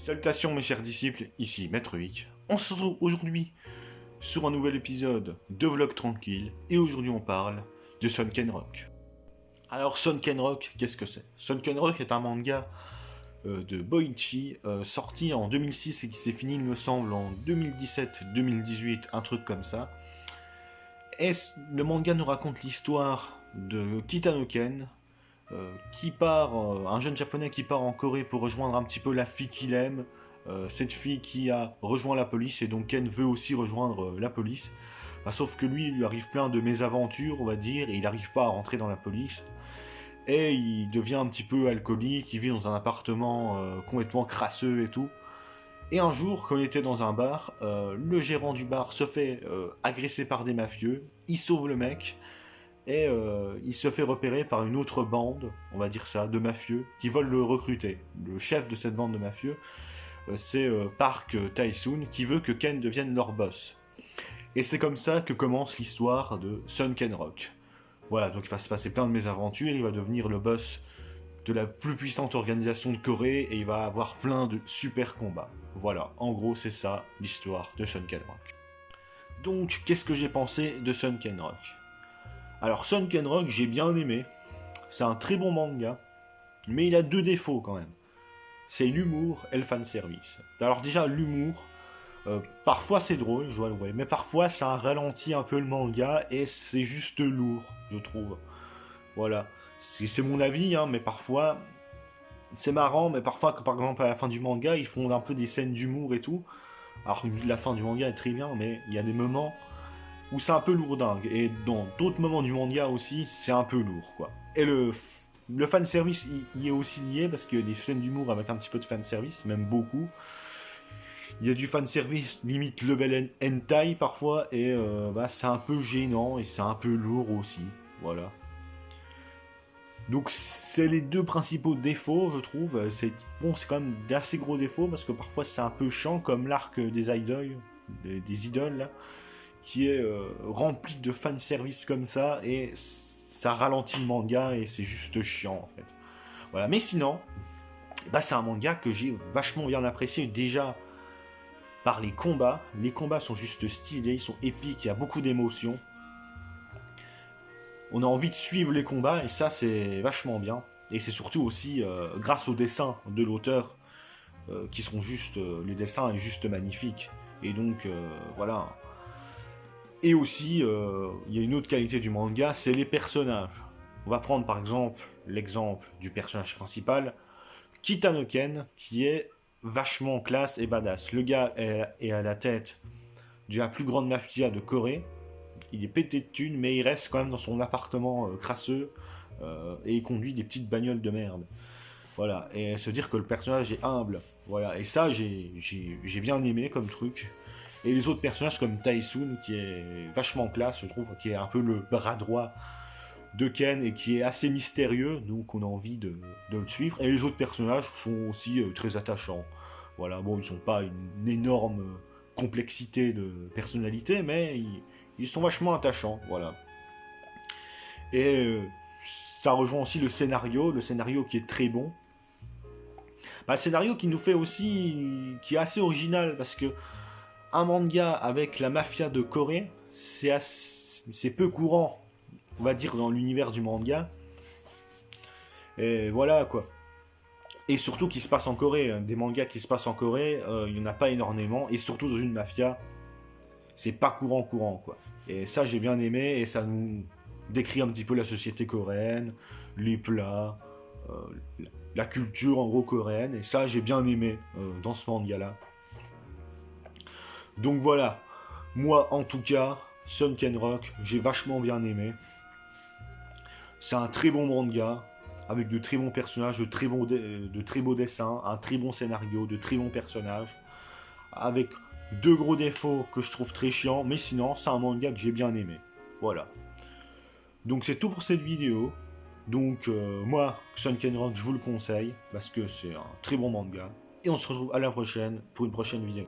Salutations mes chers disciples, ici Maître Vic. On se retrouve aujourd'hui sur un nouvel épisode de Vlog Tranquille et aujourd'hui on parle de Sunken Rock. Alors Sunken Rock, qu'est-ce que c'est? Sunken Rock est un manga de Boichi sorti en 2006 et qui s'est fini il me semble en 2017-2018, un truc comme ça. Et le manga nous raconte l'histoire de Kitano-ken, un jeune japonais qui part en Corée pour rejoindre un petit peu la fille qu'il aime, cette fille qui a rejoint la police, et donc Ken veut aussi rejoindre la police. Sauf que lui, il lui arrive plein de mésaventures, on va dire, et il n'arrive pas à rentrer dans la police. Et il devient un petit peu alcoolique, il vit dans un appartement complètement crasseux et tout. Et un jour, quand il était dans un bar, le gérant du bar se fait agresser par des mafieux, il sauve le mec, et il se fait repérer par une autre bande, on va dire ça, de mafieux, qui veulent le recruter. Le chef de cette bande de mafieux, c'est Park Tae-soon, qui veut que Ken devienne leur boss. Et c'est comme ça que commence l'histoire de Sunken Rock. Voilà, donc il va se passer plein de mésaventures, il va devenir le boss de la plus puissante organisation de Corée, et il va avoir plein de super combats. Voilà, en gros c'est ça l'histoire de Sunken Rock. Donc, qu'est-ce que j'ai pensé de Sunken Rock ? Alors Sunken Rock, j'ai bien aimé, c'est un très bon manga, mais il a deux défauts quand même. C'est l'humour et le fanservice. Alors déjà, l'humour, parfois c'est drôle, je dois l'avouer, mais parfois ça ralentit un peu le manga et c'est juste lourd, je trouve. Voilà, c'est mon avis, hein, mais parfois c'est marrant, mais parfois, par exemple à la fin du manga, ils font un peu des scènes d'humour et tout. Alors la fin du manga est très bien, mais il y a des moments où c'est un peu lourdingue, et dans d'autres moments du manga aussi, c'est un peu lourd, quoi. Et le fanservice y est aussi lié, parce qu'il y a des scènes d'humour avec un petit peu de fanservice, même beaucoup. Il y a du fanservice limite level hentai parfois, et c'est un peu gênant, et c'est un peu lourd aussi, voilà. Donc c'est les deux principaux défauts, je trouve. C'est quand même d'assez gros défauts, parce que parfois c'est un peu chiant, comme l'arc des idoles, des idoles, là, qui est rempli de fanservice comme ça, et ça ralentit le manga, et c'est juste chiant, en fait. Voilà, mais sinon, c'est un manga que j'ai vachement bien apprécié, déjà par les combats. Les combats sont juste stylés, ils sont épiques, il y a beaucoup d'émotions. On a envie de suivre les combats, et ça, c'est vachement bien. Et c'est surtout aussi grâce aux dessins de l'auteur, qui sont juste... le dessin est juste magnifique. Et donc, voilà... Et aussi, il y a une autre qualité du manga, c'est les personnages. On va prendre par exemple l'exemple du personnage principal, Kitano-ken, qui est vachement classe et badass. Le gars est à la tête de la plus grande mafia de Corée. Il est pété de thunes, mais il reste quand même dans son appartement crasseux, et il conduit des petites bagnoles de merde. Voilà, et se dire que le personnage est humble. Voilà, et ça, j'ai bien aimé comme truc. Et les autres personnages comme Tae-soon, qui est vachement classe, je trouve, qui est un peu le bras droit de Ken et qui est assez mystérieux, donc on a envie de le suivre. Et les autres personnages sont aussi très attachants. Voilà, bon, ils sont pas une énorme complexité de personnalité, mais ils sont vachement attachants, voilà. Et ça rejoint aussi le scénario qui est très bon. Le scénario qui nous fait aussi, qui est assez original, parce que un manga avec la mafia de Corée, c'est peu courant, on va dire, dans l'univers du manga. Et voilà, quoi. Et surtout qui se passe en Corée. Des mangas qui se passent en Corée, il n'y en a pas énormément. Et surtout dans une mafia, c'est pas courant, quoi. Et ça, j'ai bien aimé, et ça nous décrit un petit peu la société coréenne, les plats, la culture, en gros, coréenne. Et ça, j'ai bien aimé dans ce manga-là. Donc voilà, moi en tout cas, Sunken Rock, j'ai vachement bien aimé. C'est un très bon manga, avec de très bons personnages, de très beaux dessins, un très bon scénario, de très bons personnages, avec deux gros défauts que je trouve très chiants, mais sinon, c'est un manga que j'ai bien aimé. Voilà. Donc c'est tout pour cette vidéo. Donc moi, Sunken Rock, je vous le conseille, parce que c'est un très bon manga. Et on se retrouve à la prochaine, pour une prochaine vidéo.